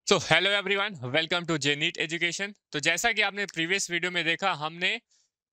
So hello everyone, welcome to J NEET education. तो जैसा कि आपने प्रीवियस वीडियो में देखा, हमने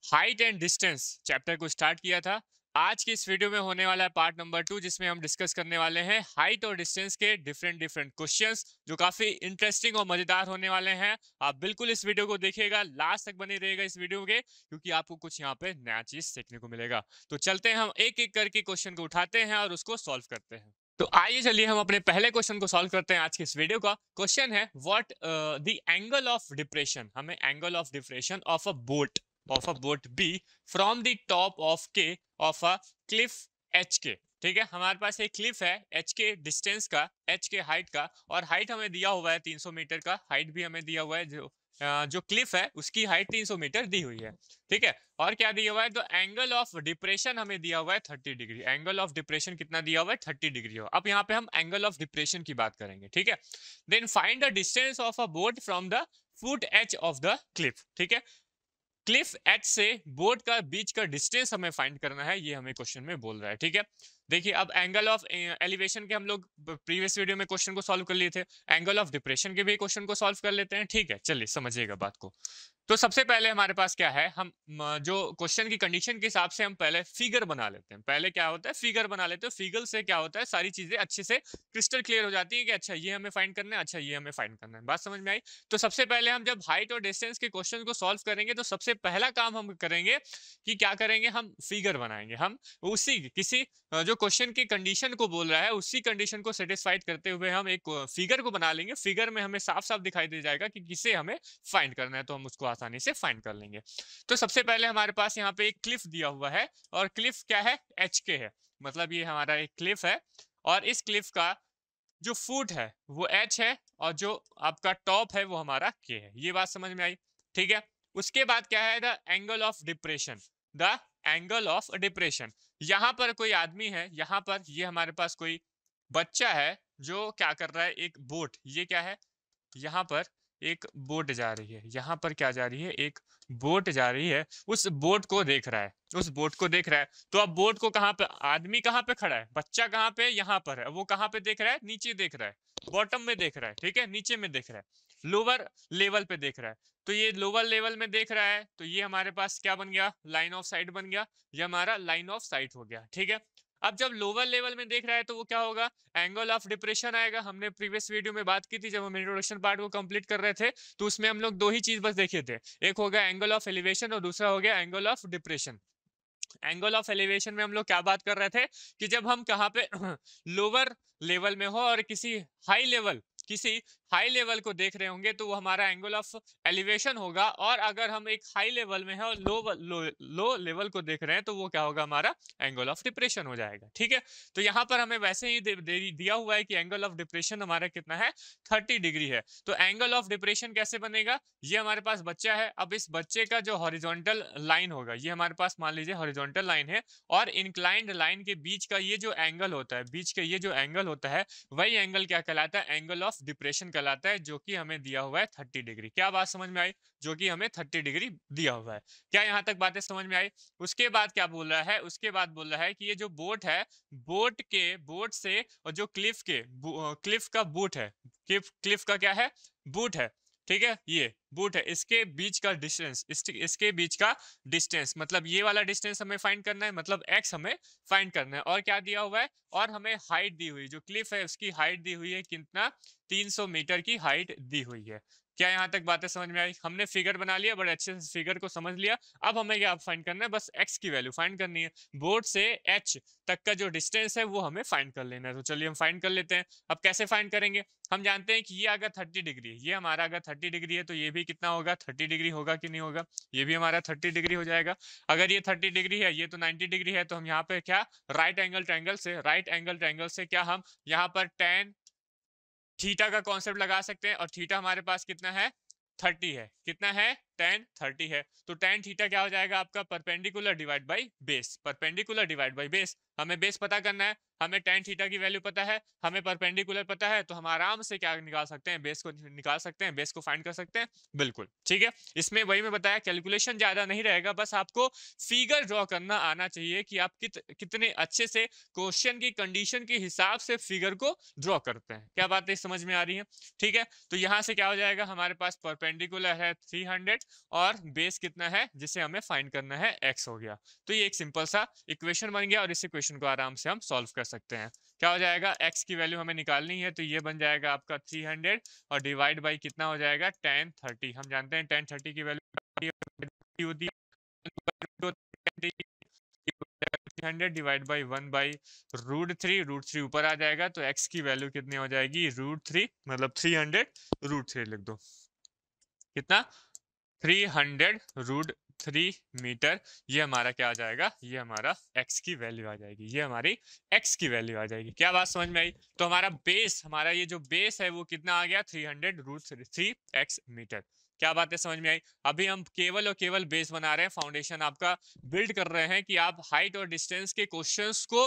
हाइट एंड डिस्टेंस चैप्टर को स्टार्ट किया था। आज की इस वीडियो में होने वाला है पार्ट नंबर 2, जिसमें हम डिस्कस करने वाले हैं हाइट और डिस्टेंस के डिफरेंट डिफरेंट क्वेश्चंस, जो काफी इंटरेस्टिंग और मजेदार होने वाले हैं। आप बिल्कुल इस वीडियो को देखिएगा, लास्ट तक बने रहिएगा इस वीडियो के, क्योंकि आपको कुछ यहाँ पे नया चीज सीखने को मिलेगा। तो चलते हैं, हम एक एक करके क्वेश्चन को उठाते हैं और उसको सॉल्व करते हैं। तो आइए चलिए हम अपने पहले क्वेश्चन को सॉल्व करते हैं। आज की इस वीडियो का क्वेश्चन है what the angle of depression. हमें angle of depression of a boat B from the top of K of a cliff H K. ठीक है, हमारे पास एक क्लिफ है एच के डिस्टेंस का, एच के हाइट का, और हाइट हमें दिया हुआ है 300 मीटर का। हाइट भी हमें दिया हुआ है, जो क्लिफ है उसकी हाइट 300 मीटर दी हुई है। ठीक है, और क्या दिया हुआ है, तो एंगल ऑफ डिप्रेशन हमें दिया हुआ है 30 डिग्री। एंगल ऑफ डिप्रेशन कितना दिया हुआ है, 30 डिग्री हो। अब यहाँ पे हम एंगल ऑफ डिप्रेशन की बात करेंगे। ठीक है, then find the distance of a boat from the foot edge of the cliff. ठीक है, क्लिफ एच से बोर्ड का बीच का डिस्टेंस हमें फाइंड करना है, ये हमें क्वेश्चन में बोल रहा है। ठीक है, देखिए अब एंगल ऑफ एलिवेशन के हम लोग प्रीवियस वीडियो में क्वेश्चन को सॉल्व कर लिए थे, एंगल ऑफ डिप्रेशन के भी क्वेश्चन को सॉल्व कर लेते हैं। ठीक है, चलिए समझिएगा बात को। तो सबसे पहले हमारे पास क्या है, हम जो क्वेश्चन की कंडीशन के हिसाब से हम पहले फिगर बना लेते हैं। पहले क्या होता है, फिगर बना लेते हैं। फिगर से क्या होता है, सारी चीजें अच्छे से क्रिस्टल क्लियर हो जाती है कि अच्छा ये हमें फाइंड करना है, अच्छा ये हमें फाइंड करना है। बात समझ में आई। तो सबसे पहले हम जब हाइट और डिस्टेंस के क्वेश्चन को सॉल्व करेंगे, तो सबसे पहला काम हम करेंगे कि क्या करेंगे, हम फिगर बनाएंगे। हम उसी किसी जो क्वेश्चन की कंडीशन को बोल रहा है, उसी कंडीशन को सेटिस्फाइड करते हुए हम एक फिगर को बना लेंगे। फिगर में हमें साफ साफ दिखाई दे जाएगा कि किसे हमें फाइंड करना है, तो हम उसको आसानी से फाइंड कर लेंगे। तो सबसे पहले हमारे पास यहाँ पे एक क्लिफ दिया हुआ है, और क्लिफ क्या है, एच के है। मतलब ये हमारा एक क्लिफ है, और इस क्लिफ का जो फुट है वो एच है, और जो आपका टॉप है वो हमारा के है। ये बात समझ में आई। ठीक है, उसके बाद क्या है, the angle of depression. The angle of depression, यहां पर कोई आदमी है, यहां पर ये हमारे पास कोई बच्चा है जो क्या कर रहा है, एक बोट, ये क्या है, यहाँ पर एक बोट जा रही है। यहाँ पर क्या जा रही है, एक बोट जा रही है। उस बोट को देख रहा है, उस बोट को देख रहा है। तो अब बोट को कहाँ पे, आदमी कहाँ पे खड़ा है, बच्चा कहाँ पे, यहाँ पर है। वो कहाँ पे देख रहा है, नीचे देख रहा है, बॉटम में देख रहा है। ठीक है, नीचे में देख रहा है, लोअर लेवल पे देख रहा है। तो ये लोअर लेवल में देख रहा है, तो ये हमारे पास क्या बन गया, लाइन ऑफ साइट बन गया। ये हमारा लाइन ऑफ साइट हो गया। ठीक है, अब जब लोअर लेवल में देख रहा है, तो वो क्या होगा, एंगल ऑफ डिप्रेशन आएगा। हमने प्रीवियस वीडियो में बात की थी, जब हम इंट्रोडक्शन पार्ट को कंप्लीट कर रहे थे, तो उसमें हम लोग दो ही चीज बस देखे थे। एक हो गया एंगल ऑफ एलिवेशन, और दूसरा हो गया angle of depression. Angle of elevation में हम लोग क्या बात कर रहे थे, कि जब हम कहाँ पे लोअर लेवल में हो और हाई लेवल किसी हाई लेवल को देख रहे होंगे, तो वो हमारा एंगल ऑफ एलिवेशन होगा। और अगर हम एक हाई लेवल में है और लो लेवल को देख रहे हैं, तो वो क्या होगा, हमारा एंगल ऑफ डिप्रेशन हो जाएगा। ठीक है, तो यहाँ पर हमें वैसे ही दिया हुआ है कि एंगल ऑफ डिप्रेशन हमारा कितना है, 30 डिग्री है। तो एंगल ऑफ डिप्रेशन कैसे बनेगा, ये हमारे पास बच्चा है। अब इस बच्चे का जो हॉरिजॉन्टल लाइन होगा, ये हमारे पास मान लीजिए हॉरिजॉन्टल लाइन है, और इंक्लाइंड लाइन के बीच का ये जो एंगल होता है, बीच का ये जो एंगल होता है, वही एंगल क्या कहलाता है, एंगल ऑफ डिप्रेशन कहलाता है, जो कि हमें दिया हुआ है 30 डिग्री। क्या बात समझ में आई, जो कि हमें 30 डिग्री दिया हुआ है। क्या यहाँ तक बातें समझ में आई। उसके बाद क्या बोल रहा है, उसके बाद बोल रहा है कि ये जो बोट है, बोट से, और जो क्लिफ का बूट है, क्लिफ का क्या है, बूट है। ठीक है, ये बूट है, इसके बीच का डिस्टेंस, इसके बीच का डिस्टेंस, मतलब ये वाला डिस्टेंस हमें फाइंड करना है, मतलब एक्स हमें फाइंड करना है। और क्या दिया हुआ है, और हमें हाइट दी हुई, जो क्लिफ है उसकी हाइट दी हुई है, कितना, 300 मीटर की हाइट दी हुई है। क्या यहाँ तक बातें समझ में आई। हमने फिगर बना लिया, बड़े अच्छे से फिगर को समझ लिया। अब हमें क्या फाइंड करना है, बस एक्स की वैल्यू फाइंड करनी है। बोर्ड से एच तक का जो डिस्टेंस है वो हमें फाइंड कर लेना है। तो चलिए हम फाइंड कर लेते हैं। अब कैसे फाइंड करेंगे, हम जानते हैं कि ये अगर 30 डिग्री है, ये हमारा अगर 30 डिग्री है, तो ये भी कितना होगा, 30 डिग्री होगा कि नहीं होगा, ये भी हमारा 30 डिग्री हो जाएगा। अगर ये 30 डिग्री है, ये तो 90 डिग्री है, तो हम यहाँ पे क्या, राइट एंगल ट्रायंगल से क्या, हम यहाँ पर टेन थीटा का कॉन्सेप्ट लगा सकते हैं। और थीटा हमारे पास कितना है, 30 है, कितना है, tan 30 है, तो tan थीटा क्या हो जाएगा आपका, perpendicular divide by base, perpendicular divide by base. हमें बेस पता करना है, हमें tan थीटा की वैल्यू पता है, हमें परपेंडिकुलर पता है, तो हम आराम से क्या निकाल सकते हैं, बेस को निकाल सकते हैं, बेस को फाइंड कर सकते हैं। बिल्कुल ठीक है, इसमें वही मैं बताया, कैलकुलेशन ज्यादा नहीं रहेगा, बस आपको फिगर ड्रॉ करना आना चाहिए कि आप कितने अच्छे से क्वेश्चन की कंडीशन के हिसाब से फिगर को ड्रॉ करते हैं। क्या बातें समझ में आ रही है? ठीक है, तो यहां से क्या हो जाएगा, हमारे पास परपेंडिकुलर है 300 और बेस कितना है जिसे हमें फाइंड करना है, x हो गया। तो ये एक सिंपल सा इक्वेशन बन गया और इस इक्वेशन को आराम से हम सॉल्व कर सकते हैं। क्या हो जाएगा, x की वैल्यू हमें निकालनी है, तो ये बन जाएगा आपका 300 और डिवाइड बाई कितना हो जाएगा, tan 30। हम जानते हैं tan 30 की वैल्यू होती है 300 डिवाइड बाई 1/√3, √3 ऊपर आ जाएगा, तो x की वैल्यू कितनी हो जाएगी, √3, मतलब 300 √3 लिख दो, कितना 300√3 मीटर। ये हमारा क्या आ जाएगा, ये हमारा x की वैल्यू आ जाएगी, ये हमारी x की वैल्यू आ जाएगी। क्या बात समझ में आई? तो हमारा बेस, हमारा ये जो बेस है वो कितना आ गया, 300√3 x मीटर। क्या बात है, समझ में आई? अभी हम केवल और केवल बेस बना रहे हैं, फाउंडेशन आपका बिल्ड कर रहे हैं कि आप हाइट और डिस्टेंस के क्वेश्चंस को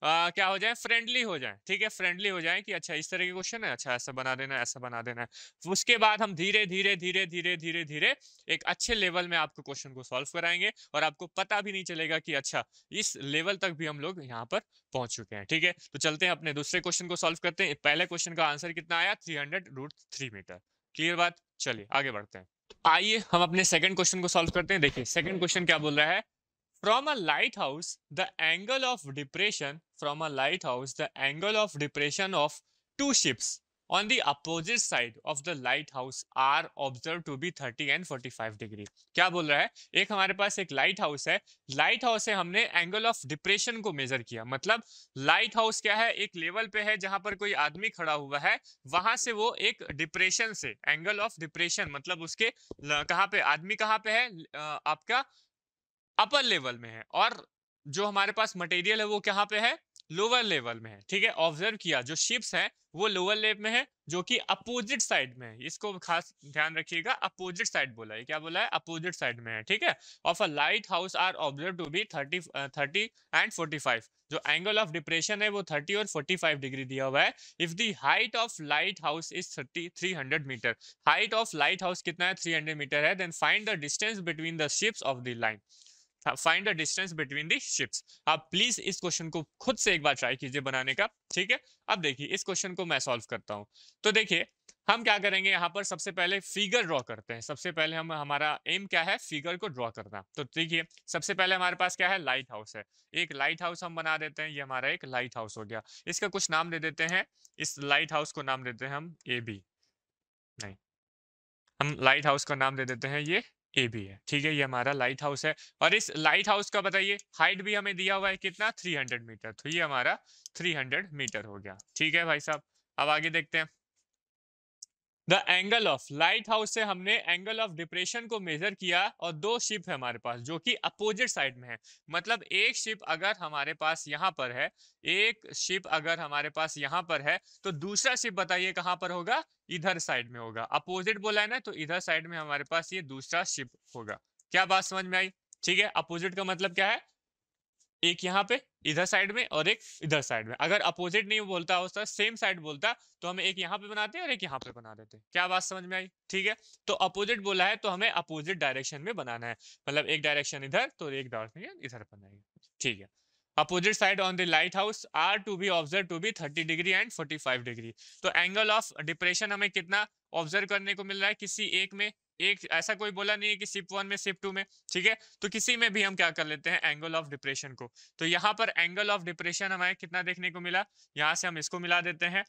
क्या हो जाए, फ्रेंडली हो जाए। ठीक है, फ्रेंडली हो जाए कि अच्छा इस तरह के क्वेश्चन है, अच्छा ऐसा बना देना, ऐसा बना देना है। उसके बाद हम धीरे धीरे धीरे धीरे धीरे धीरे एक अच्छे लेवल में आपको क्वेश्चन को सॉल्व कराएंगे और आपको पता भी नहीं चलेगा कि अच्छा इस लेवल तक भी हम लोग यहाँ पर पहुंच चुके हैं। ठीक है, तो चलते हैं अपने दूसरे क्वेश्चन को सॉल्व करते हैं। पहले क्वेश्चन का आंसर कितना आया, 300√3 मीटर। क्लियर बात? चलिए आगे बढ़ते हैं। आइए हम अपने सेकंड क्वेश्चन को सॉल्व करते हैं। देखिए सेकंड क्वेश्चन क्या बोल रहा है, from a lighthouse the angle of depression from a lighthouse the angle of depression of two ships on the opposite side of the lighthouse are observed to be 30 and 45 degree। क्या बोल रहा है, एक हमारे पास एक लाइट हाउस है, light house से हमने एंगल ऑफ डिप्रेशन को मेजर किया। मतलब लाइट हाउस क्या है, एक लेवल पे है जहां पर कोई आदमी खड़ा हुआ है, वहां से वो एक डिप्रेशन से, एंगल ऑफ डिप्रेशन मतलब उसके कहाँ पे, आदमी कहाँ पे है, आपका अपर लेवल में है, और जो हमारे पास मटेरियल है वो कहाँ पे है, लोअर लेवल में है। ठीक है, ऑब्जर्व किया जो शिप्स हैं वो लोअर लेवल में है, जो कि अपोजिट साइड में है। इसको खास ध्यान रखिएगा, अपोजिट साइड बोला है, क्या बोला है, अपोजिट साइड में है। ठीक है, of a lighthouse are observe to be 30 and 45। जो एंगल ऑफ डिप्रेशन है वो 30 और 45 डिग्री दिया हुआ है। If the height of lighthouse is 300 metre, height of lighthouse कितना है, 300 मीटर है, then find the distance between the ships of the line, find the distance between the ships. आप प्लीज इस question को खुद से एक बार try कीजिए बनाने का। ठीक है, अब देखिए इस क्वेश्चन को मैं सॉल्व करता हूं। तो देखिए हम क्या करेंगे, यहाँ पर सबसे पहले फिगर ड्रॉ करते हैं। सबसे पहले हम, हमारा एम क्या है, फिगर को ड्रॉ करना। तो देखिए सबसे पहले हमारे पास क्या है, लाइट हाउस है, एक लाइट हाउस हम बना देते हैं। ये हमारा एक लाइट हाउस हो गया, इसका कुछ नाम दे देते हैं, इस लाइट हाउस को नाम देते हैं हम ए बी, नहीं, हम लाइट हाउस का नाम दे देते हैं ये ए बी है। ठीक है, ये हमारा लाइट हाउस है, और इस लाइट हाउस का बताइए हाइट भी हमें दिया हुआ है कितना, 300 मीटर। तो ये हमारा 300 मीटर हो गया। ठीक है भाई साहब, अब आगे देखते हैं। The angle of, light house से हमने एंगल ऑफ डिप्रेशन को मेजर किया, और दो शिप है हमारे पास जो कि अपोजिट साइड में है। मतलब एक शिप अगर हमारे पास यहाँ पर है, एक शिप अगर हमारे पास यहाँ पर है, तो दूसरा शिप बताइए कहाँ पर होगा, इधर साइड में होगा। अपोजिट बोला है ना, तो इधर साइड में हमारे पास ये दूसरा शिप होगा। क्या बात समझ में आई? ठीक है, अपोजिट का मतलब क्या है, एक यहाँ पे इधर साइड में और एक इधर साइड में। अगर अपोजिट नहीं बोलता होता, सेम साइड बोलता, तो हम एक यहाँ पे बनाते और एक यहाँ पे बना देते। क्या बात समझ में आई? ठीक है, तो अपोजिट बोला है तो हमें अपोजिट डायरेक्शन में बनाना है, मतलब एक डायरेक्शन इधर तो एक डायरेक्शन इधर बनाएंगे। ठीक है, opposite side on the lighthouse are to be observe to be 30 degree and 45 degree. तो एंगल ऑफ डिप्रेशन हमें कितना ऑब्जर्व करने को मिल रहा है, किसी एक में, एक ऐसा कोई बोला नहीं है कि शिप 1 में शिप 2 में। ठीक है, तो किसी में भी हम क्या कर लेते हैं, एंगल ऑफ डिप्रेशन को। तो यहाँ पर एंगल ऑफ डिप्रेशन हमें कितना देखने को मिला, यहाँ से हम इसको मिला देते हैं।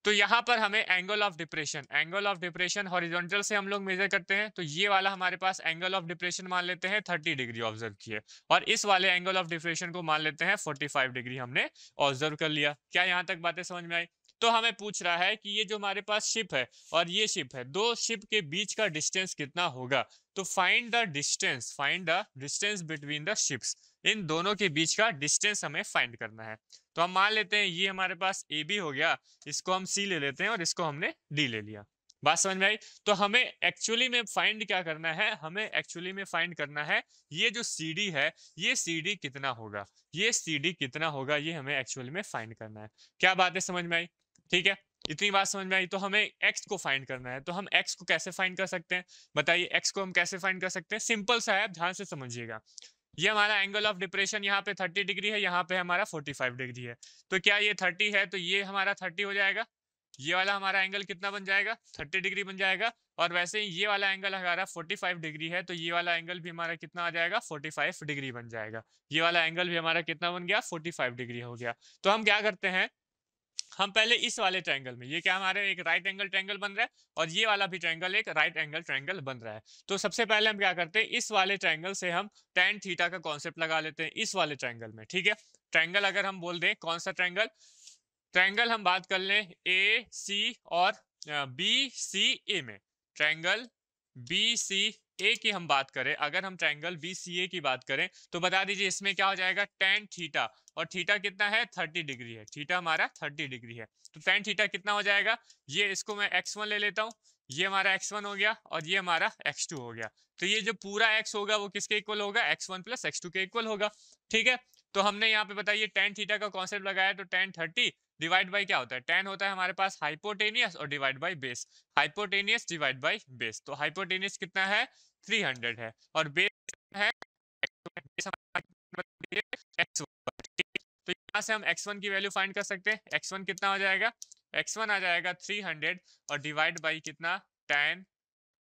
तो यहाँ पर हमें angle of depression, angle of depression horizontal से हम लोग मेजर करते हैं, तो ये वाला हमारे पास एंगल ऑफ डिप्रेशन मान लेते हैं 30 डिग्री ऑब्जर्व किए, और इस वाले एंगल ऑफ डिप्रेशन को मान लेते हैं 45 डिग्री हमने ऑब्जर्व कर लिया। क्या यहाँ तक बातें समझ में आई? तो हमें पूछ रहा है कि ये जो हमारे पास शिप है और ये शिप है, दो शिप के बीच का डिस्टेंस कितना होगा। तो find the distance, find the distance between the ships, इन दोनों के बीच का डिस्टेंस हमें फाइंड करना है। तो हम मान लेते हैं ये हमारे पास ए बी हो गया, इसको हम सी ले लेते हैं और इसको हमने डी ले लिया। बात समझ में आई? तो हमें एक्चुअली में फाइंड क्या करना है, हमें एक्चुअली में फाइंड करना है ये जो CD है, ये CD कितना होगा, ये CD कितना होगा, ये हमें एक्चुअली में फाइंड करना है। क्या बात है, समझ में आई? ठीक है, इतनी बात समझ में आई। तो हमें x को फाइंड करना है, तो हम x को कैसे फाइंड कर सकते हैं, बताइए x को हम कैसे फाइंड कर सकते हैं? सिंपल सा है, आप ध्यान से समझिएगा। ये हमारा एंगल ऑफ डिप्रेशन यहाँ पे 30 डिग्री है, यहाँ पे हमारा 45 डिग्री है। तो क्या ये 30 है, तो ये हमारा 30 हो जाएगा। ये वाला हमारा एंगल कितना बन जाएगा, 30 डिग्री बन जाएगा। और वैसे ही ये वाला एंगल हमारा 45 डिग्री है, तो ये वाला एंगल भी हमारा कितना आ जाएगा, 45 डिग्री बन जाएगा। ये वाला एंगल भी हमारा कितना बन गया, 45 डिग्री हो गया। तो हम क्या करते हैं, हम पहले इस वाले ट्रायंगल में, ये क्या हमारे एक राइट एंगल ट्रायंगल बन रहा है, और ये वाला भी ट्रायंगल एक राइट एंगल ट्रायंगल बन रहा है। तो सबसे पहले हम क्या करते हैं, इस वाले ट्रायंगल से हम tan थीटा का कॉन्सेप्ट लगा लेते हैं इस वाले ट्रायंगल में। ठीक है, ट्रायंगल अगर हम बोल दें, कौन सा ट्रायंगल, ट्रायंगल हम बात कर लें ए सी और बी सी ए में, ट्रायंगल बी सी ए की हम बात करें, अगर हम ट्रायंगल बी सी ए की बात करें तो बता दीजिए इसमें क्या हो जाएगा, tan थीटा, और थीटा कितना है, 30 डिग्री है, थीटा हमारा 30 डिग्री है। तो tan थीटा कितना हो जाएगा, ये इसको मैं x1 ले लेता हूँ, ये हमारा x1 हो गया और ये हमारा x2 हो गया। तो ये जो पूरा x होगा वो किसके इक्वल होगा, x1 प्लस x2 के इक्वल होगा। ठीक है, तो हमने यहाँ पे बताइए tan थीटा का कॉन्सेप्ट लगाया, तो tan 30 डिवाइड बाई क्या होता है, tan होता है हमारे पास हाइपोटेनियस और divide by base, hypotenuse divide by base. तो हाइपोटेनियस कितना है, 300 है, और बेस है तो यहाँ से हम x1 की वैल्यू फाइंड कर सकते हैं। x1 कितना हो जाएगा, x1 आ जाएगा 300 और डिवाइड बाई कितना, tan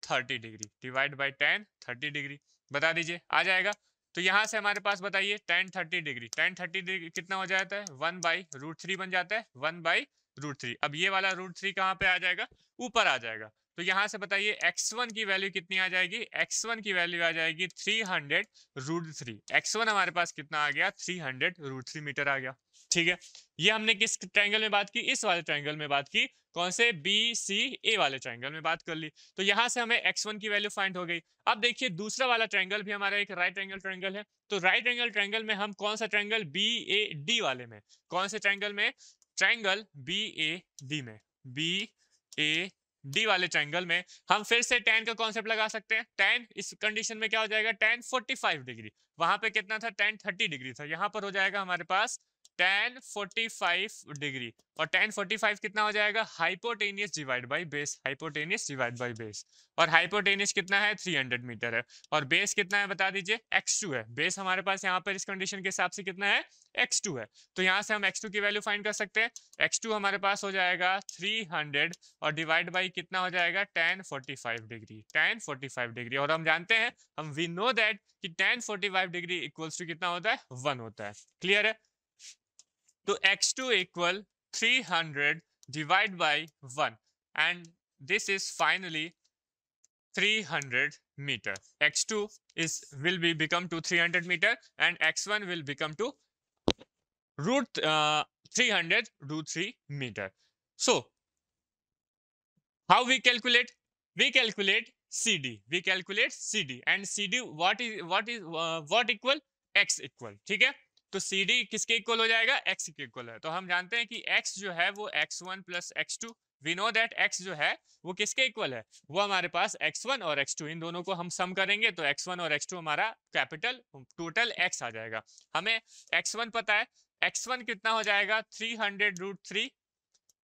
30 degree, divide by tan 30 degree, बता दीजिए आ जाएगा। तो यहाँ से हमारे पास बताइए tan 30 डिग्री, tan 30 डिग्री कितना हो जाता है, 1/√3 बन जाता है, 1/√3। अब ये वाला √3 कहाँ पे आ जाएगा, ऊपर आ जाएगा। तो यहाँ से बताइए x1 की वैल्यू कितनी आ जाएगी, x1 की वैल्यू आ जाएगी 300√3। x1 हमारे पास कितना आ गया, 300√3 मीटर आ गया। ठीक है, ये हमने किस ट्रायंगल में बात की, इस वाले ट्रायंगल में बात की, कौन से, बी सी ए वाले ट्रायंगल में बात कर ली। तो यहाँ से हमें x1 की वैल्यू फाइंड हो गई। अब देखिए दूसरा वाला ट्रायंगल भी हमारा एक राइट एंगल ट्रायंगल है। तो राइट एंगल ट्रायंगल में हम कौन सा ट्रायंगल, बी ए डी वाले में, कौन से ट्रायंगल में, ट्रायंगल बी ए डी में, बी ए डी वाले ट्रायंगल में हम फिर से tan का कॉन्सेप्ट लगा सकते हैं। tan इस कंडीशन में क्या हो जाएगा, tan 45 डिग्री, वहां पे कितना था, tan 30 डिग्री था, यहाँ पर हो जाएगा हमारे पास tan 45 डिग्री, और tan 45 कितना हो जाएगा, hypotenuse divide by base, hypotenuse divide by base, और हाइपोटेनियस कितना है, 300 मीटर है, और बेस कितना है बता दीजिए, x2 है। बेस हमारे पास यहाँ पर इस कंडीशन के हिसाब से कितना है, x2 है। तो यहाँ से हम x2 की वैल्यू फाइंड कर सकते हैं। x2 हमारे पास हो जाएगा 300 और डिवाइड बाई कितना हो जाएगा, tan 45 डिग्री, tan 45 डिग्री, और हम जानते हैं, हम वी नो दैट कि tan 45 डिग्री इक्वल्स टू कितना होता है, 1 होता है। क्लियर है? तो x2 equal 300 divide by 1 and this is finally 300 meter. x2 is will be become to 300 meter and x1 will become to root 300√3 meter. So how we calculate, we calculate CD, we calculate CD, and CD what equal, x equal। ठीक है, तो CD किसके equal हो जाएगा, x के equal है। तो हम जानते हैं कि x जो है वो x1 plus x2, we know that x जो है वो किसके इक्वल है, वो हमारे पास x1 और x2, इन दोनों को हम सम करेंगे तो x1 और x2 हमारा कैपिटल टोटल x आ जाएगा। हमें x1 पता है, x1 कितना हो जाएगा 300√3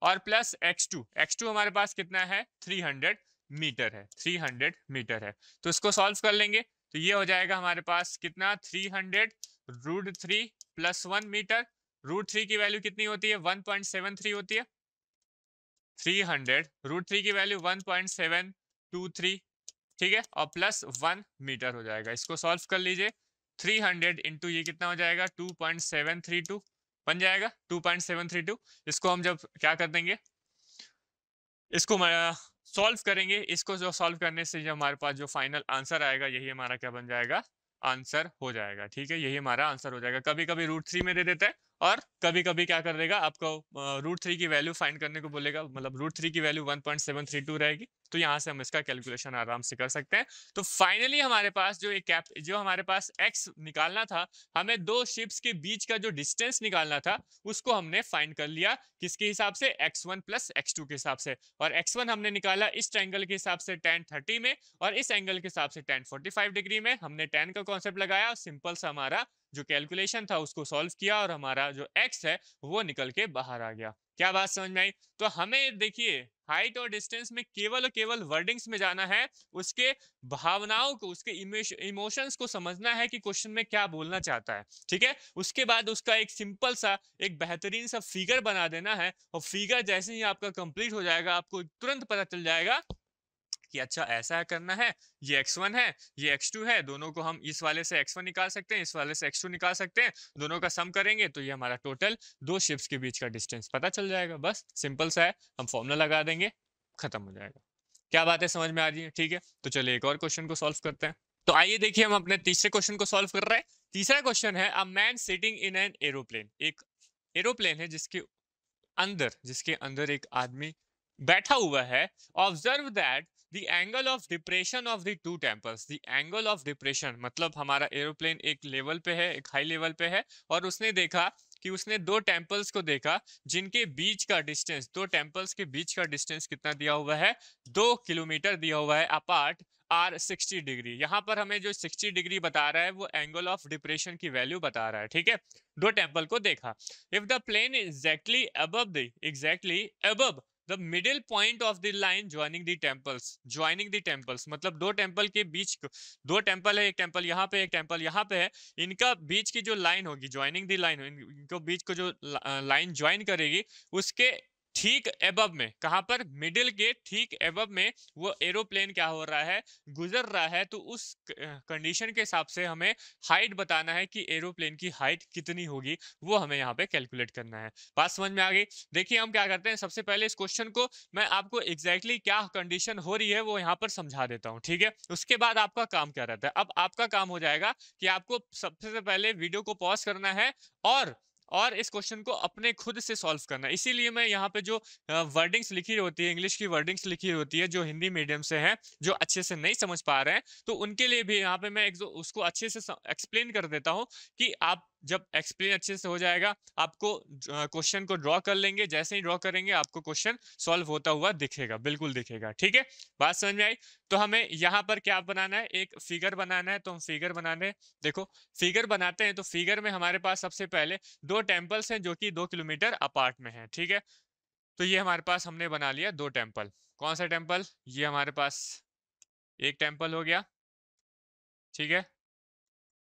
और प्लस x2 हमारे पास कितना है 300 मीटर है, 300 मीटर है। तो इसको सॉल्व कर लेंगे तो ये हो जाएगा हमारे पास कितना 300√3 प्लस 1 मीटर। √3 की वैल्यू कितनी होती है 1.73 होती है, 300√3 की वैल्यू 1.723, ठीक है, और प्लस 1 मीटर हो जाएगा। इसको सॉल्व कर लीजिए, 300 इंटू ये कितना हो जाएगा 2.732 बन जाएगा, 2.732। इसको हम जब क्या कर देंगे, इसको सॉल्व करेंगे, इसको जो सॉल्व करने से जो हमारे पास जो फाइनल आंसर आएगा यही हमारा क्या बन जाएगा, आंसर हो जाएगा। ठीक है, यही हमारा आंसर हो जाएगा। कभी कभी √3 में दे देता है और कभी कभी क्या कर देगा, आपको √3 की वैल्यू फाइंड करने को बोलेगा, मतलब √3 की वैल्यू 1.732 रहेगी, तो यहाँ से हम इसका कैलकुलेशन आराम से कर सकते हैं। तो फाइनली हमारे पास जो हमारे पास x निकालना था, हमें दो शिप्स के बीच का जो डिस्टेंस निकालना था उसको हमने फाइंड कर लिया, किसके हिसाब से, x1 प्लस x2 के हिसाब से। और x1 हमने निकाला इस ट्रायंगल के हिसाब से tan 30 में, और इस एंगल के हिसाब से tan 45 डिग्री में। हमने tan का कॉन्सेप्ट लगाया और सिंपल सा हमारा जो कैलकुलेशन था उसको सॉल्व किया, और हमारा जो x है वो निकल के बाहर आ गया। क्या बात समझ में आई? तो हमें देखिए हाइट और डिस्टेंस में केवल और केवल वर्डिंग्स में जाना है, उसके भावनाओं को, उसके इमोशंस को समझना है कि क्वेश्चन में क्या बोलना चाहता है, ठीक है। उसके बाद उसका एक सिंपल सा, एक बेहतरीन सा फिगर बना देना है, और फिगर जैसे ही आपका कंप्लीट हो जाएगा आपको तुरंत पता चल जाएगा कि अच्छा ऐसा करना है, ये x1 है, ये x2 है, दोनों को हम इस वाले से x1 निकाल सकते हैं, इस वाले से x2 निकाल सकते हैं, दोनों का सम करेंगे तो ये हमारा टोटल दो शिप्स के बीच का डिस्टेंस पता चल जाएगा। बस सिंपल सा है, हम फॉर्मूला लगा देंगे, खत्म हो जाएगा। क्या बात है, समझ में आ रही है? ठीक है, तो चलिए एक और क्वेश्चन को सॉल्व करते हैं। तो आइए देखिए, हम अपने तीसरे क्वेश्चन को सॉल्व कर रहे हैं। तीसरा क्वेश्चन है, a man sitting in an aeroplane. एक एरोप्लेन है जिसके अंदर एक आदमी बैठा हुआ है। Observe that the angle of depression of the two temples. The angle of depression मतलब हमारा एरोप्लेन एक लेवल पे है, एक हाई लेवल पे है, और उसने देखा कि उसने दो टेम्पल्स को देखा जिनके बीच का डिस्टेंस, दो टेम्पल्स के बीच का डिस्टेंस कितना दिया हुआ है, 2 किलोमीटर दिया हुआ है अपार्ट, आर 60 डिग्री। यहाँ पर हमें जो 60 डिग्री बता रहा है वो एंगल ऑफ डिप्रेशन की वैल्यू बता रहा है, ठीक है। दो टेम्पल को देखा। If the plane exactly above the middle point of the line joining the temples मतलब दो टेम्पल के बीच, दो टेम्पल है, एक टेम्पल यहाँ पे, एक टेम्पल यहाँ पे है, इनका बीच की जो लाइन होगी, ज्वाइनिंग दी लाइन, इनको बीच को जो लाइन ज्वाइन करेगी, उसके ठीक एबव में, कहां पर, मिडिल के ठीक एबव में वो एरोप्लेन क्या हो रहा है, गुजर रहा है। तो उस कंडीशन के हिसाब से हमें हाइट बताना है कि एरोप्लेन की हाइट कितनी होगी, वो हमें यहाँ पे कैलकुलेट करना है। बात समझ में आ गई? देखिए हम क्या करते हैं, सबसे पहले इस क्वेश्चन को मैं आपको एग्जैक्टली क्या कंडीशन हो रही है वो यहाँ पर समझा देता हूँ, ठीक है। उसके बाद आपका काम क्या रहता है, अब आपका काम हो जाएगा कि आपको सबसे पहले वीडियो को पॉज करना है और इस क्वेश्चन को अपने खुद से सॉल्व करना है। इसीलिए मैं यहाँ पे जो वर्डिंग्स लिखी होती है, इंग्लिश की वर्डिंग्स लिखी होती है, जो हिंदी मीडियम से हैं, जो अच्छे से नहीं समझ पा रहे हैं, तो उनके लिए भी यहाँ पे मैं उसको अच्छे से एक्सप्लेन कर देता हूँ कि आप जब एक्सप्लेन अच्छे से हो जाएगा, आपको क्वेश्चन को ड्रॉ कर लेंगे, जैसे ही ड्रॉ करेंगे आपको क्वेश्चन सॉल्व होता हुआ दिखेगा, बिल्कुल दिखेगा, ठीक है। बात समझ में आई? तो हमें यहाँ पर क्या बनाना है, एक फिगर बनाना है, तो हम फिगर बनाने, देखो फिगर बनाते हैं। तो फिगर में हमारे पास सबसे पहले दो टेम्पल्स हैं जो कि 2 किलोमीटर अपार्ट में है, ठीक है। तो ये हमारे पास हमने बना लिया दो टेम्पल। कौन सा टेम्पल, ये हमारे पास एक टेम्पल हो गया, ठीक है,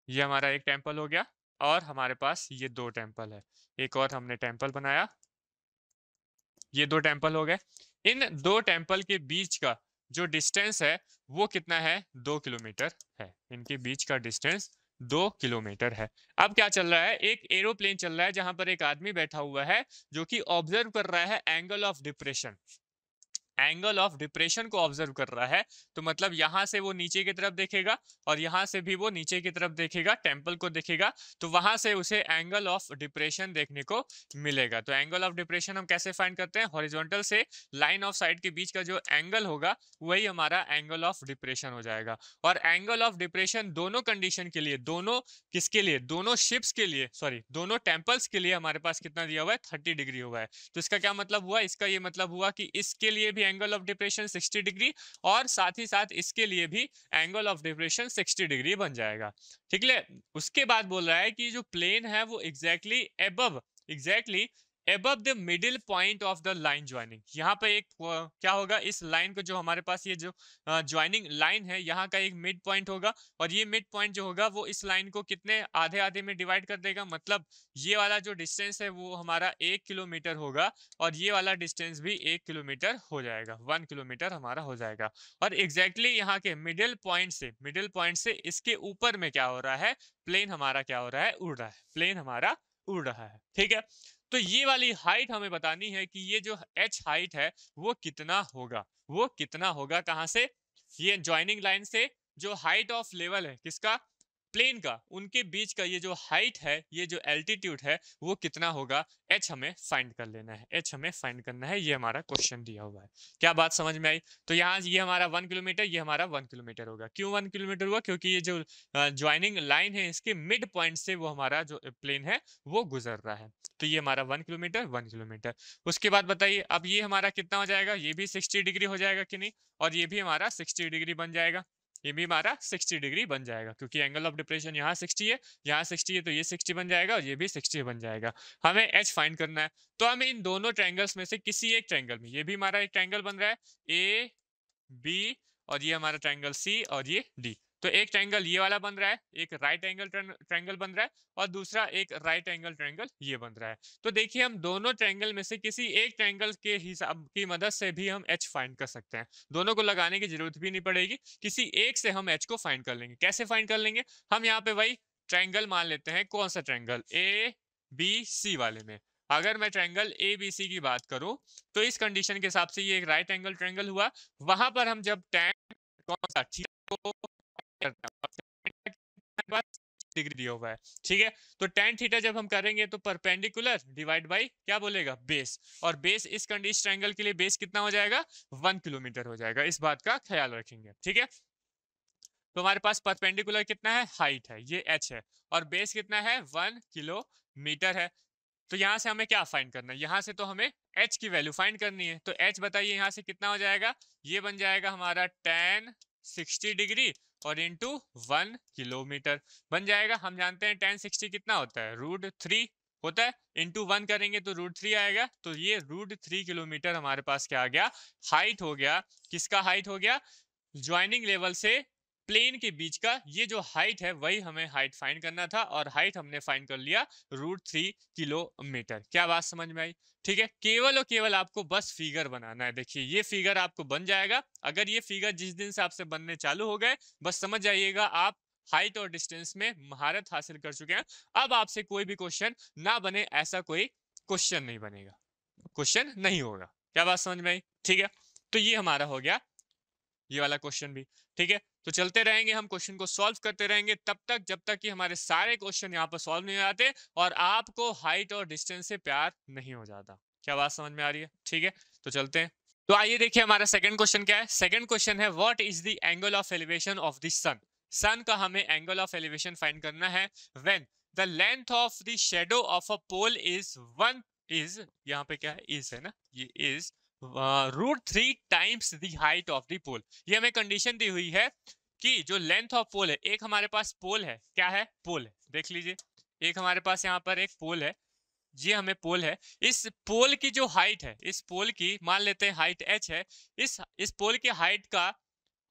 ये हमारा एक टेम्पल हो गया, और हमारे पास ये दो टेम्पल है, एक और हमने टेम्पल बनाया, ये दो टेम्पल हो गए। इन दो टेम्पल के बीच का जो डिस्टेंस है वो कितना है, 2 किलोमीटर है। इनके बीच का डिस्टेंस 2 किलोमीटर है। अब क्या चल रहा है, एक एरोप्लेन चल रहा है जहां पर एक आदमी बैठा हुआ है जो कि ऑब्जर्व कर रहा है angle of depression, angle of depression को ऑब्जर्व कर रहा है। तो मतलब यहां से वो नीचे की तरफ देखेगा और यहां से भी वो नीचे की तरफ देखेगा, टेम्पल को देखेगा, तो वहां से उसे एंगल ऑफ डिप्रेशन देखने को मिलेगा। तो एंगल ऑफ डिप्रेशन हम कैसे फाइंड करते हैं, हॉरिजॉन्टल से लाइन ऑफ साइड के बीच का जो एंगल होगा वही हमारा एंगल ऑफ डिप्रेशन हो जाएगा। और एंगल ऑफ डिप्रेशन दोनों कंडीशन के लिए, दोनों किसके लिए, दोनों शिप्स के लिए, सॉरी दोनों टेम्पल्स के लिए हमारे पास कितना दिया हुआ है, 30 डिग्री हुआ है। तो इसका क्या मतलब हुआ, इसका ये मतलब हुआ कि इसके लिए भी एंगल ऑफ डिप्रेशन 60 डिग्री, और साथ ही साथ इसके लिए भी एंगल ऑफ डिप्रेशन 60 डिग्री बन जाएगा, ठीक है। उसके बाद बोल रहा है कि जो प्लेन है वो exactly above the middle point of the line joining. यहाँ पे एक क्या होगा, इस लाइन को जो हमारे पास ये जो ज्वाइनिंग लाइन है, यहाँ का एक मिड पॉइंट होगा, और ये मिड पॉइंट जो होगा वो इस लाइन को कितने आधे आधे में डिवाइड कर देगा। मतलब ये वाला जो डिस्टेंस है वो हमारा 1 किलोमीटर होगा, और ये वाला डिस्टेंस भी 1 किलोमीटर हो जाएगा, 1 किलोमीटर हमारा हो जाएगा। और एग्जैक्टली यहाँ के मिडिल पॉइंट से इसके ऊपर में क्या हो रहा है, प्लेन हमारा क्या हो रहा है, उड़ रहा है, प्लेन हमारा उड़ रहा है, ठीक है। तो ये वाली हाइट हमें बतानी है कि ये जो h हाइट है वो कितना होगा, वो कितना होगा, कहां से, ये ज्वाइनिंग लाइन से जो हाइट ऑफ लेवल है किसका, प्लेन का, उनके बीच का ये जो हाइट है, ये जो एल्टीट्यूड है, वो कितना होगा, एच हमें फाइंड कर लेना है, एच हमें फाइंड करना है। ये हमारा क्वेश्चन दिया हुआ है। क्या बात समझ में आई? तो यहाँ ये हमारा 1 किलोमीटर, ये हमारा 1 किलोमीटर होगा। क्यों 1 किलोमीटर हुआ? क्योंकि ये जो ज्वाइनिंग लाइन है, इसके मिड पॉइंट से वो हमारा जो प्लेन है वो गुजर रहा है। तो ये हमारा 1 किलोमीटर, 1 किलोमीटर। उसके बाद बताइए, अब ये हमारा कितना हो जाएगा? ये भी 60 डिग्री हो जाएगा कि नहीं? और ये भी हमारा 60 डिग्री बन जाएगा। ये भी हमारा 60 डिग्री बन जाएगा, क्योंकि एंगल ऑफ डिप्रेशन यहाँ 60 है, यहाँ 60 है, तो ये 60 बन जाएगा और ये भी 60 बन जाएगा। हमें एच फाइंड करना है, तो हमें इन दोनों ट्रायंगल्स में से किसी एक ट्रायंगल में, ये भी हमारा एक ट्रायंगल बन रहा है ए बी, और ये हमारा ट्रायंगल सी, और ये डी। तो एक ट्रायंगल ये वाला बन रहा है, एक राइट एंगल ट्रायंगल बन रहा है, और दूसरा एक राइट एंगल ट्रायंगल ये बन रहा है। तो देखिए, हम दोनों ट्रायंगल में से किसी एक ट्रायंगल के हिसाब की मदद से भी हम एच फाइंड कर सकते हैं। दोनों को लगाने की जरूरत भी नहीं पड़ेगी, किसी एक से हम एच को फाइंड कर लेंगे। कैसे फाइंड कर लेंगे? हम यहाँ पे वही ट्रायंगल मान लेते हैं। कौन सा ट्रायंगल? ए बी सी वाले में। अगर मैं ट्रायंगल ए बी सी की बात करूं, तो इस कंडीशन के हिसाब से ये एक राइट एंगल ट्रायंगल हुआ। वहां पर हम जब टैन कौन सा थीटा को डिग्री दिया हुआ है, ठीक है, तो tan थीटा जब हम करेंगे तो परपेंडिकुलर डिवाइड बाय क्या बोलेगा? बेस। और बेस इस कंडीशन ट्रायंगल के लिए बेस कितना हो जाएगा? 1 किलोमीटर हो जाएगा। इस बात का ख्याल रखेंगे, ठीक है। तो हमारे पास परपेंडिकुलर कितना है? हाइट है, ये h है, और बेस कितना है? 1 किलोमीटर है। तो यहाँ से हमें क्या फाइंड करना है? यहाँ से तो हमें h की वैल्यू फाइंड करनी है। तो h बताइए यहाँ से कितना हो जाएगा? ये बन जाएगा हमारा tan 60 डिग्री और इंटू 1 किलोमीटर बन जाएगा। हम जानते हैं tan 60 कितना होता है? √3 होता है। इंटू 1 करेंगे तो √3 आएगा। तो ये √3 किलोमीटर हमारे पास क्या आ गया? हाइट हो गया। किसका हाइट हो गया? ज्वाइनिंग लेवल से प्लेन के बीच का ये जो हाइट है, वही हमें हाइट फाइंड करना था, और हाइट हमने फाइंड कर लिया √3 किलोमीटर। क्या बात समझ में आई? ठीक है, केवल और केवल आपको बस फिगर बनाना है। देखिए, ये फिगर आपको बन जाएगा। अगर ये फिगर जिस दिन से आपसे बनने चालू हो गए, बस समझ जाइएगा आप हाइट और डिस्टेंस में महारत हासिल कर चुके हैं। अब आपसे कोई भी क्वेश्चन ना बने, ऐसा कोई क्वेश्चन नहीं बनेगा, क्वेश्चन नहीं होगा। क्या बात समझ में आई? ठीक है, तो ये हमारा हो गया ये वाला क्वेश्चन भी। ठीक है, तो चलते रहेंगे, हम क्वेश्चन को सॉल्व करते रहेंगे तब तक जब तक कि हमारे सारे क्वेश्चन यहाँ पर सॉल्व नहीं हो जाते और आपको हाइट और डिस्टेंस से प्यार नहीं हो जाता। क्या बात समझ में आ रही है? ठीक है, तो चलते हैं। तो आइए देखिए, हमारा सेकंड क्वेश्चन क्या है। सेकंड क्वेश्चन है, what is the angle of elevation of the sun. Sun का हमें एंगल ऑफ एलिवेशन फाइंड करना है when the length of the shadow of a pole is 1 is, यहाँ पे क्या है? इज है ना, ये is √3 times the height of the pole. ये हमें कंडीशन दी हुई है कि जो लेंथ ऑफ पोल है, एक हमारे पास पोल है, क्या है? पोल है। देख लीजिए, एक हमारे पास यहाँ पर एक पोल है, ये हमें पोल है। इस पोल की जो हाइट है, इस पोल की मान लेते हैं हाइट h है। इस पोल की हाइट का,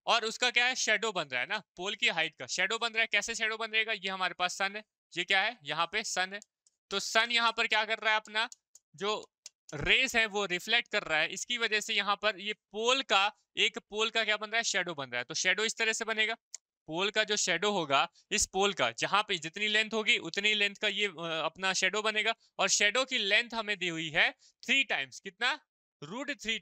और उसका क्या है? शेडो बन रहा है ना, पोल की हाइट का शेडो बन रहा है। कैसे शेडो बन रहेगा? ये हमारे पास सन है, ये क्या है? यहाँ पे सन है। तो सन यहाँ पर क्या कर रहा है? अपना जो रेस है वो रिफ्लेक्ट कर रहा है, इसकी वजह से यहाँ पर ये पोल का, एक पोल का क्या बन रहा है? शेडो बन रहा है। तो शेडो इस तरह से बनेगा, पोल का जो शेडो होगा, इस पोल का जहां पे जितनी लेंथ होगी उतनी लेंथ का ये अपना शेडो बनेगा। और शेडो की लेंथ हमें दी हुई है 3 टाइम्स, कितना? √3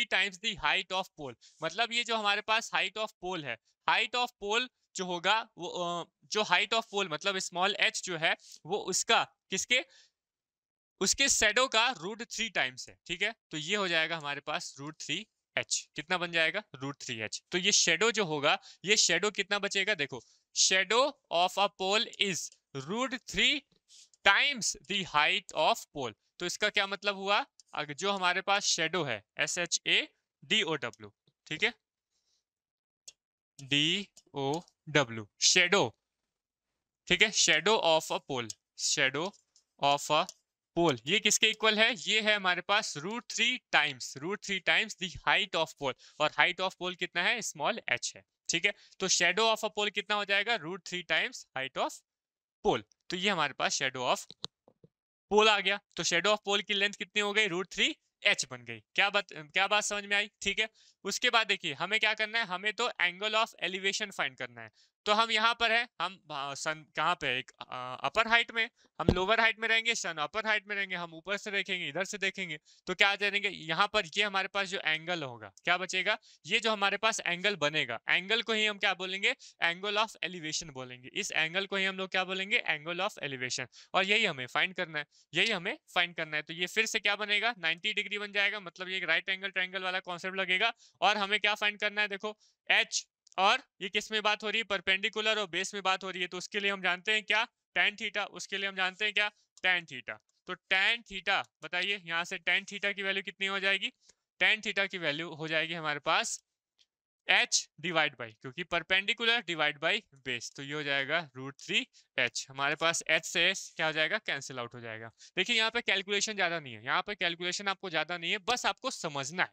टाइम्स दी हाइट ऑफ पोल। मतलब ये जो हमारे पास हाइट ऑफ पोल है, हाइट ऑफ पोल जो होगा वो जो हाइट ऑफ पोल मतलब स्मॉल h जो है, वो उसका किसके? उसके शेडो का √3 टाइम्स है। ठीक है, तो ये हो जाएगा हमारे पास √3h। कितना बन जाएगा? √3h। तो ये शेडो जो होगा, ये शेडो कितना बचेगा? देखो, shadow of a pole is √3 times the height of pole. तो इसका क्या मतलब हुआ? अगर जो हमारे पास शेडो है, SHADOW, ठीक है, DOW, शेडो, ठीक है, shadow of a pole, shadow of a pole, ये किसके इक्वल है? ये है हमारे पास √3 times the height of pole. और हाइट ऑफ पोल कितना है? स्मॉल h है। ठीक है, तो शेडो ऑफ अ पोल कितना हो जाएगा? √3 टाइम्स हाइट ऑफ पोल। तो ये हमारे पास शेडो ऑफ पोल आ गया। तो शेडो ऑफ पोल की लेंथ कितनी हो गई? √3h बन गई। क्या बात समझ में आई? ठीक है, उसके बाद देखिए, हमें क्या करना है? हमें तो एंगल ऑफ एलिवेशन फाइंड करना है। तो हम यहाँ पर है, हम सन कहाँ पे, एक अपर हाइट में, हम लोअर हाइट में रहेंगे, सन अपर हाइट में रहेंगे, हम ऊपर से देखेंगे, इधर से देखेंगे, तो क्या करेंगे यहाँ पर, ये हमारे पास जो एंगल होगा क्या बचेगा, ये जो हमारे पास एंगल बनेगा, एंगल को ही हम क्या बोलेंगे, एंगल ऑफ एलिवेशन बोलेंगे। इस एंगल को ही हम लोग क्या बोलेंगे, एंगल ऑफ एलिवेशन। और यही हमें फाइंड करना है, यही हमें फाइंड करना है। तो ये फिर से क्या बनेगा, 90 डिग्री बन जाएगा, मतलब ये राइट एंगल ट्रायंगल वाला कॉन्सेप्ट लगेगा। और हमें क्या फाइंड करना है, देखो एच, और ये किस में बात हो रही है, परपेंडिकुलर और बेस में बात हो रही है, तो उसके लिए हम जानते हैं क्या, tan थीटा। उसके लिए हम जानते हैं क्या, tan थीटा। तो tan थीटा बताइए, यहाँ से tan थीटा की वैल्यू कितनी हो जाएगी, tan थीटा की वैल्यू हो जाएगी हमारे पास h डिवाइड बाई, क्योंकि परपेंडिकुलर डिवाइड बाई बेस, तो ये हो जाएगा √3h। हमारे पास h से s क्या हो जाएगा, कैंसिल आउट हो जाएगा। देखिए यहाँ पे कैलकुलेशन ज्यादा नहीं है, यहाँ पे कैलकुलेशन आपको ज्यादा नहीं है, बस आपको समझना है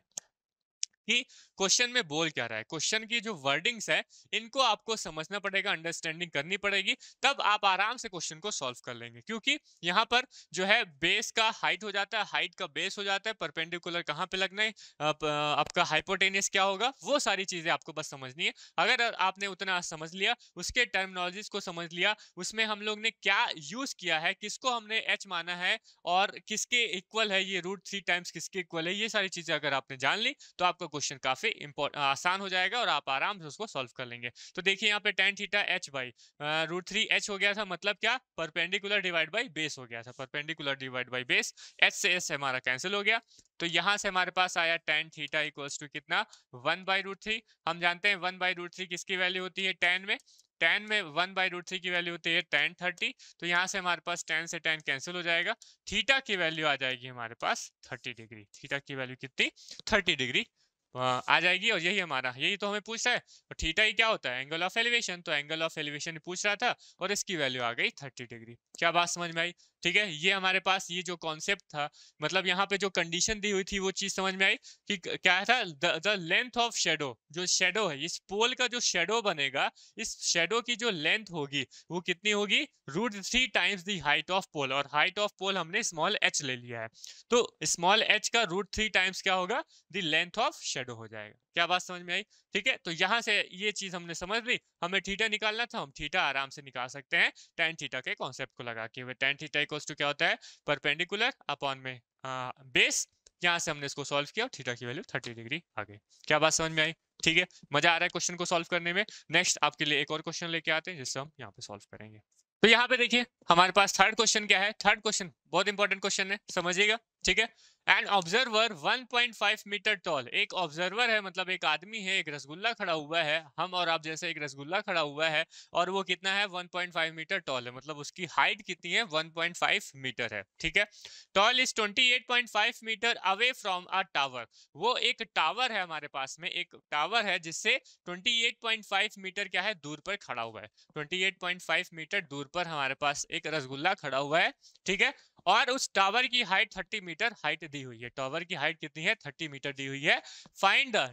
कि क्वेश्चन में बोल क्या रहा है, क्वेश्चन की जो वर्डिंग्स है इनको आपको समझना पड़ेगा, अंडरस्टैंडिंग करनी पड़ेगी, तब आप आराम से क्वेश्चन को सॉल्व कर लेंगे। क्योंकि यहाँ पर जो है बेस का हाइट हो जाता है, हाइट का बेस हो जाता है, परपेंडिकुलर कहाँ पे लगना है, आपका हाइपोटेनियस क्या होगा, वो सारी चीजें आपको बस समझनी है। अगर आपने उतना समझ लिया, उसके टर्मिनोलॉजीज को समझ लिया, उसमें हम लोग ने क्या यूज किया है, किसको हमने एच माना है और किसके इक्वल है, ये √3 टाइम्स किसके इक्वल है, ये सारी चीजें अगर आपने जान ली तो आपका क्वेश्चन काफी आसान हो जाएगा और आप आराम से उसको सॉल्व कर लेंगे। तो देखिए यहाँ पे tan theta h by √3h हो गया था, मतलब क्या, परपेंडिकुलर डिवाइड बाई बेस हो गया था, perpendicular divide by base, h से s हमारा कैंसिल हो गया। तो यहाँ से हमारे पास आया tan थीटा इक्वल्स टू कितना, 1/√3। हम जानते हैं 1/√3 किसकी वैल्यू होती है, tan में, tan में 1/√3 की वैल्यू होती है tan 30। तो यहाँ से हमारे पास tan से tan कैंसिल हो जाएगा, थीटा की वैल्यू आ जाएगी हमारे पास 30 डिग्री, थीटा की वैल्यू कितनी, 30 डिग्री आ जाएगी। और यही हमारा, यही तो हमें पूछ रहा है, और थीटा ही क्या होता है, एंगल ऑफ एलिवेशन, तो एंगल ऑफ एलिवेशन पूछ रहा था और इसकी वैल्यू आ गई 30 डिग्री। क्या बात समझ में आई, ठीक है। ये हमारे पास ये जो कॉन्सेप्ट था, मतलब यहाँ पे जो कंडीशन दी हुई थी वो चीज समझ में आई कि क्या था, द लेंथ ऑफ शेडो, जो शेडो है, इस पोल का जो शेडो बनेगा, इस शेडो की जो लेंथ होगी वो कितनी होगी, √3 times the height of pole, और हाइट ऑफ पोल हमने स्मॉल h ले लिया है, तो स्मॉल h का √3 टाइम्स क्या होगा, द लेंथ ऑफ शेडो हो जाएगा। क्या बात समझ में आई, ठीक है। तो यहाँ से ये चीज हमने समझ ली, हमें थीटा निकालना था, हम थीटा आराम से निकाल सकते हैं tan थीटा के कॉन्सेप्ट को लगा के। tan थीटा इक्वल्स टू क्या होता है, परपेंडिकुलर अपॉन में बेस। यहाँ से हमने इसको सॉल्व किया, थीटा की वैल्यू 30 डिग्री आ गई। क्या बात समझ में आई, ठीक है, मजा आ रहा है क्वेश्चन को सॉल्व करने में। नेक्स्ट आपके लिए एक और क्वेश्चन लेके आते हैं जिससे हम यहाँ पे सॉल्व करेंगे। तो यहाँ पे देखिए हमारे पास थर्ड क्वेश्चन क्या है, थर्ड क्वेश्चन बहुत इंपॉर्टेंट क्वेश्चन है, समझिएगा, ठीक है। एन ऑब्जर्वर 1.5 मीटर टॉल, एक ऑब्जर्वर है, मतलब एक आदमी है, एक रसगुल्ला खड़ा हुआ है, हम और आप जैसे एक रसगुल्ला खड़ा हुआ है, और वो कितना है, 1.5 मीटर टॉल है, मतलब उसकी हाइट कितनी है, 1.5 मीटर है, ठीक है। Tall is 28.5 metre away from a tower, वो एक टावर है हमारे पास में, एक टावर है जिससे 28.5 मीटर क्या है, दूर पर खड़ा हुआ है, 28.5 मीटर दूर पर हमारे पास एक रसगुल्ला खड़ा हुआ है, ठीक है। और उस टावर की हाइट 30 मीटर हाइट दी हुई है, टावर की हाइट कितनी है, 30 मीटर दी हुई है। Find the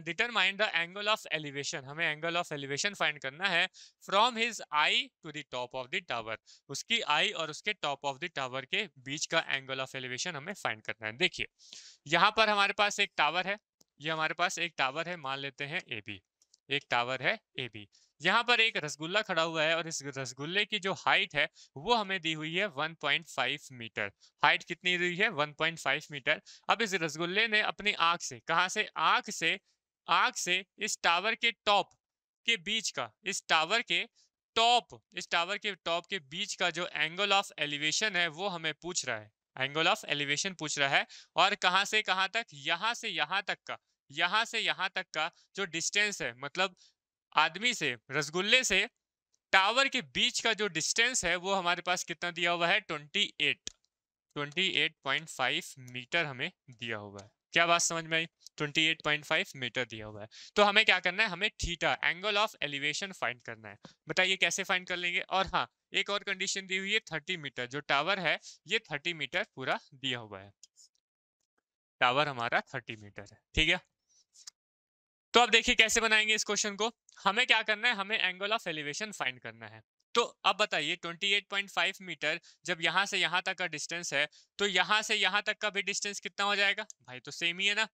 determine the angle of elevation, हमें एंगल ऑफ एलिवेशन फाइंड करना है from his eye to the top of the tower, उसकी आई और उसके टॉप ऑफ द टावर के बीच का एंगल ऑफ एलिवेशन हमें फाइंड करना है। देखिए यहाँ पर हमारे पास एक टावर है, ये हमारे पास एक टावर है, मान लेते हैं ए बी, एक टावर है ए बी, यहाँ पर एक रसगुल्ला खड़ा हुआ है, और इस रसगुल्ले की जो हाइट है वो हमें दी हुई है 1.5 मीटर, हाइट कितनी दी हुई है, 1.5 मीटर। अब इस रसगुल्ले ने अपनी आंख से, कहां से, आंख से इस टावर के टॉप के बीच का, इस टावर के टॉप, इस टावर के टॉप के बीच का जो एंगल ऑफ एलिवेशन है वो हमें पूछ रहा है, एंगल ऑफ एलिवेशन पूछ रहा है। और कहां से कहां तक, यहां से यहां तक का, यहां से यहां तक का जो डिस्टेंस है, मतलब आदमी से, रसगुल्ले से टावर के बीच का जो डिस्टेंस है वो हमारे पास कितना दिया हुआ है, 28.5 मीटर हमें दिया हुआ है। क्या बात समझ में आई, 28.5 मीटर दिया हुआ है। तो हमें क्या करना है, हमें theta, angle of elevation find करना है। बताइए कैसे फाइंड कर लेंगे। और हाँ, एक और कंडीशन दी हुई है, 30 मीटर, जो टावर है ये 30 मीटर पूरा दिया हुआ है, टावर हमारा 30 मीटर है, ठीक है। तो अब देखिए कैसे बनाएंगे इस क्वेश्चन को, हमें क्या करना है, हमें एंगल ऑफ एलिवेशन फाइंड करना है। तो अब बताइए 28.5 मीटर जब यहां से यहां तक का डिस्टेंस है, तो यहां से यहां तक का भी डिस्टेंस कितना हो जाएगा भाई, तो सेम ही है ना,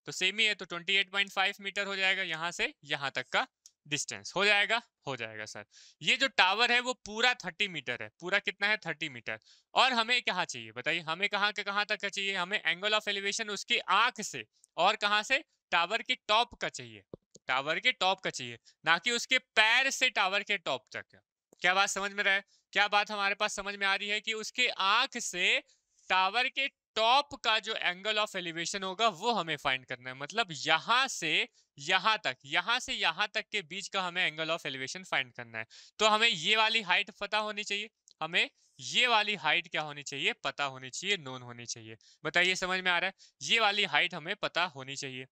तो सेम ही है, तो 28.5 मीटर हो जाएगा यहाँ से यहाँ तक का डिस्टेंस। हो जाएगा? हो जाएगा सर। ये जो टावर है वो पूरा 30 मीटर है। पूरा कितना है? 30 मीटर। और हमें कहाँ चाहिए बताइए? हमें कहाँ के कहाँ तक का चाहिए? हमें एंगल ऑफ एलिवेशन उसकी आंख से और कहाँ से? टावर के टॉप का चाहिए। टावर के टॉप का चाहिए, ना कि उसके पैर से टावर के टॉप तक। क्या बात समझ में रहा है? क्या बात हमारे पास समझ में आ रही है कि उसके आंख से टावर के टॉप का जो एंगल ऑफ एलिवेशन होगा वो हमें फाइंड करना है। मतलब यहां से यहां तक, यहां से यहां तक के बीच का हमें एंगल ऑफ एलिवेशन फाइंड करना है। तो हमें ये वाली हाइट पता होनी चाहिए। हमें ये वाली हाइट क्या होनी चाहिए? पता होनी चाहिए, नोन होनी चाहिए। बताइए समझ में आ रहा है? ये वाली हाइट हमें पता होनी चाहिए।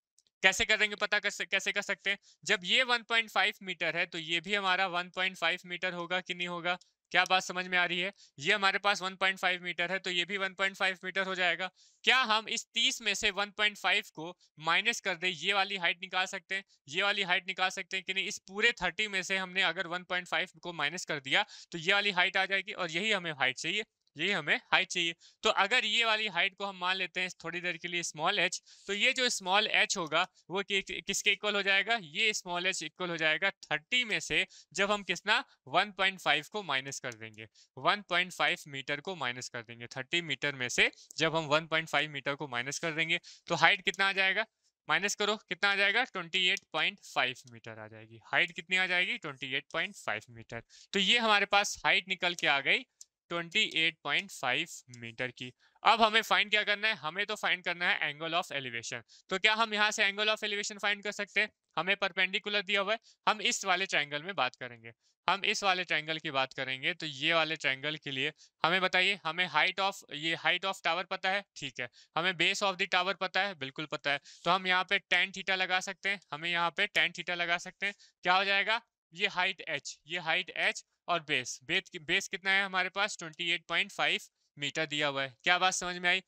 कैसे करेंगे? पता कैसे कर सकते हैं? जब ये 1.5 मीटर है तो ये भी हमारा 1.5 मीटर होगा कि नहीं होगा? क्या बात समझ में आ रही है? ये हमारे पास 1.5 मीटर है तो ये भी 1.5 मीटर हो जाएगा। क्या हम इस 30 में से 1.5 को माइनस कर दे ये वाली हाइट निकाल सकते हैं? ये वाली हाइट निकाल सकते हैं कि नहीं? इस पूरे 30 में से हमने अगर 1.5 को माइनस कर दिया तो ये वाली हाइट आ जाएगी, और यही हमें हाइट चाहिए। यही हमें हाइट चाहिए। तो अगर ये वाली हाइट को हम मान लेते हैं थोड़ी देर के लिए स्मॉल एच, तो ये जो स्मॉल एच होगा वो किसके इक्वल हो जाएगा? ये स्मॉल एच इक्वल हो जाएगा 30 में से जब हम कितना 1.5 को माइनस कर देंगे, 1.5 मीटर को माइनस कर देंगे 30 मीटर में से। जब हम 1.5 मीटर को माइनस कर देंगे तो हाइट कितना आ जाएगा? माइनस करो, कितना आ जाएगा? 28.5 मीटर आ जाएगी। हाइट कितनी आ जाएगी? 28.5 मीटर। तो ये हमारे पास हाइट निकल के आ गई 28.5 मीटर की। अब हमें फाइंड क्या करना है? हमें तो फाइंड करना है एंगल ऑफ एलिवेशन। तो क्या हम यहाँ से एंगल ऑफ एलिवेशन फाइंड कर सकते हैं? हमें परपेंडिकुलर दिया हुआ है, हम इस वाले ट्रायंगल में बात करेंगे। हम इस वाले ट्रायंगल की बात करेंगे। तो ये वाले ट्रायंगल के लिए हमें बताइए, हमें हाइट ऑफ, ये हाइट ऑफ टावर पता है, ठीक है। हमें बेस ऑफ द टावर पता है, बिल्कुल पता है। तो हम यहाँ पे tan थीटा लगा सकते हैं, हमें यहाँ पे tan थीटा लगा सकते हैं। क्या हो जाएगा? ये हाइट h, ये हाइट h, और बेस कितना है हमारे पास? 28.5 मीटर दिया हुआ है। क्या बात समझ में आई?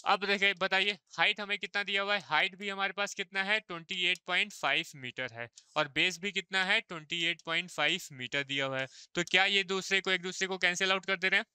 अब देखिए बताइए, हाइट हमें कितना दिया हुआ है? हाइट भी हमारे पास कितना है? 28.5 मीटर है, और बेस भी कितना है? 28.5 मीटर दिया हुआ है। तो क्या ये एक दूसरे को कैंसिल आउट कर दे रहे हैं?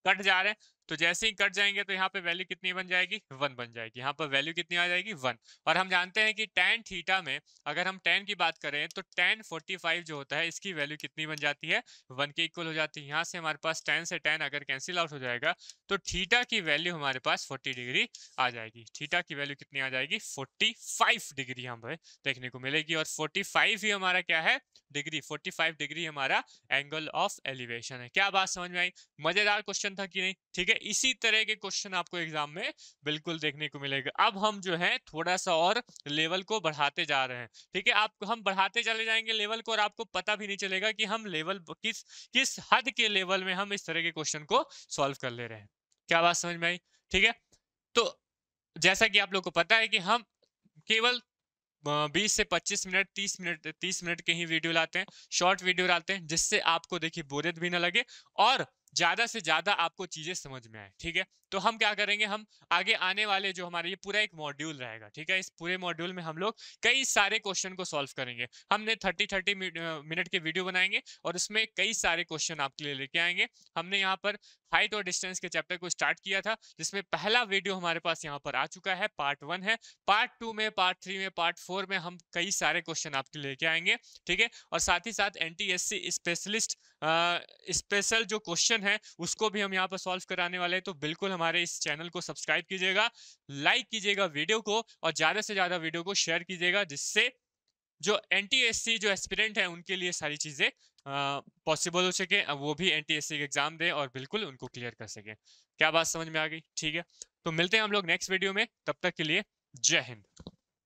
कट जा रहे हैं। तो जैसे ही कट जाएंगे तो यहाँ पे वैल्यू कितनी बन जाएगी? 1 बन जाएगी। यहाँ पर वैल्यू कितनी आ जाएगी? 1। और हम जानते हैं कि tan थीटा में अगर हम tan की बात करें तो tan 45 जो होता है इसकी वैल्यू कितनी बन जाती है? 1 के इक्वल हो जाती है। यहाँ से हमारे पास tan से tan अगर कैंसिल आउट हो जाएगा तो थीटा की वैल्यू हमारे पास 40 डिग्री आ जाएगी। थीटा की वैल्यू कितनी आ जाएगी? 45 डिग्री हमें देखने को मिलेगी। और 45 ही हमारा क्या है? डिग्री। 45 डिग्री हमारा एंगल ऑफ एलिवेशन है। क्या बात समझ में आई? मजेदार क्वेश्चन था कि नहीं? ठीक है, इसी तरह के क्वेश्चन आपको एग्जाम में बिल्कुल देखने को मिलेगा। अब हम जो है थोड़ा सा और लेवल को बढ़ाते जा रहे हैं। ठीक है, आप हम बढ़ाते चले जाएंगे लेवल को, और आपको पता भी नहीं चलेगा कि हम लेवल किस किस हद के लेवल में हम इस तरह के क्वेश्चन को सॉल्व कर ले रहे हैं। क्या बात समझ में आई? ठीक है, तो जैसा कि आप लोग को पता है कि हम केवल 20 से 25 मिनट 30 मिनट के ही वीडियो लाते हैं, शॉर्ट वीडियो लाते हैं, जिससे आपको देखिए बोरियत भी ना लगे और ज्यादा से ज्यादा आपको चीजें समझ में आए। ठीक है, तो हम क्या करेंगे, हम आगे आने वाले जो हमारे ये पूरा एक मॉड्यूल रहेगा, ठीक है, इस पूरे मॉड्यूल में हम लोग कई सारे क्वेश्चन को सॉल्व करेंगे। हमने 30 मिनट के वीडियो बनाएंगे और उसमें कई सारे क्वेश्चन आपके लिए लेके आएंगे। हमने यहाँ पर हाइट और डिस्टेंस के चैप्टर को स्टार्ट किया था, जिसमें पहला वीडियो हमारे पास यहाँ पर आ चुका है, पार्ट 1 है। पार्ट 2 में, पार्ट 3 में, पार्ट 4 में हम कई सारे क्वेश्चन आपके लेके आएंगे। ठीक है, और साथ ही साथ NTSC स्पेशलिस्ट स्पेशल जो क्वेश्चन है उसको भी हम यहाँ पर सॉल्व कराने वाले हैं। तो बिल्कुल हमारे इस चैनल को सब्सक्राइब कीजिएगा, लाइक कीजिएगा वीडियो को, और ज्यादा से ज्यादा वीडियो को शेयर कीजिएगा, जिससे जो NTSC जो एस्पिरेंट है उनके लिए सारी चीजें पॉसिबल हो सके, वो भी NTSC के एग्जाम दें और बिल्कुल उनको क्लियर कर सके। क्या बात समझ में आ गई? ठीक है, तो मिलते हैं हम लोग नेक्स्ट वीडियो में, तब तक के लिए जय हिंद।